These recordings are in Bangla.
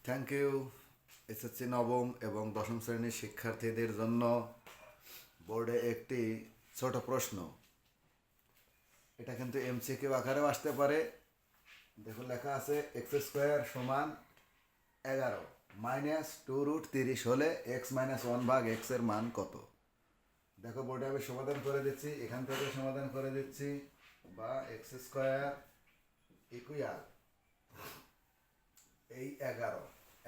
Thank you. এসএসসি নবম এবং দশম শ্রেণীর শিক্ষার্থীদের জন্য বোর্ডে একটি ছোট প্রশ্ন। এটা কিন্তু এমসিকিউ আকারেও আসতে পারে। দেখো লেখা আছে x² সমান 11 মাইনাস 2√30 হলে x-1/x এর মান কত? দেখো বোর্ডে আমি সমাধান করে দিচ্ছি, এখান থেকে সমাধান করে দিচ্ছি। বা x² ইকুয়াল এই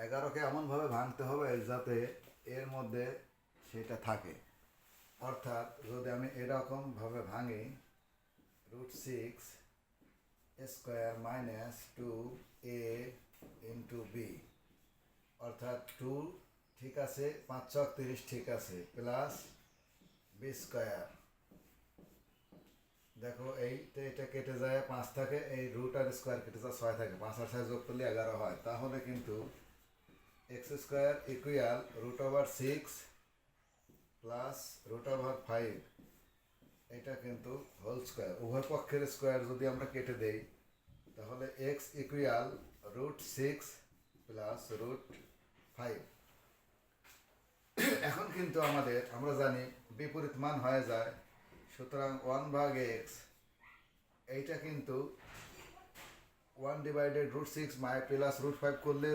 11কে এমনভাবে ভাঙতে হবে যাতে এর মধ্যে সেটা থাকে। অর্থাৎ যদি আমি এরকমভাবে ভাঙি √6² মাইনাস 2a ইন্টু বি, অর্থাৎ 2 ঠিক আছে, 5×30 ঠিক আছে, প্লাস b²। দেখো এইটা এটা কেটে যায়, 5 থাকে, এই রুট আর স্কোয়ার কেটে যায়, 6 থাকে, 5 আর 6 যোগ করলে 11 হয়। তাহলে কিন্তু x² ইকুয়াল √6 প্লাস √5, এটা কিন্তু হোল স্কোয়ার, উভয় পক্ষের স্কোয়ার যদি আমরা কেটে দেই তাহলে x ইকুয়াল √6 প্লাস √5। এখন কিন্তু আমরা জানি বিপরীত মান হয়ে যায়, সুতরাং 1/x এইটা কিন্তু 1/√6 প্লাস √5 করলে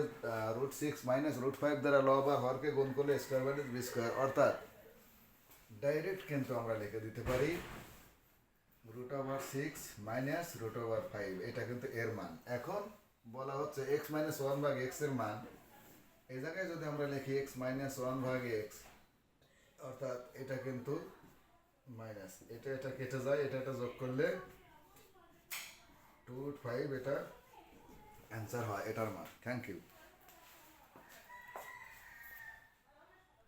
√6 মাইনাস √5 দ্বারা লব আর হরকে গুণ করলে স্কোয়ার মাইনাস b², অর্থাৎ ডাইরেক্ট কিন্তু আমরা লিখে দিতে পারি √6 মাইনাস √5, এটা কিন্তু এর মান। এখন বলা হচ্ছে x-1/x এর মান, এই জায়গায় যদি আমরা লিখি x-1/x, অর্থাৎ এটা কিন্তু মাইনাস, এটা কেটে যায়, এটা যোগ করলে 2√5, এটা অ্যান্সার হয় এটার মান। Thank you.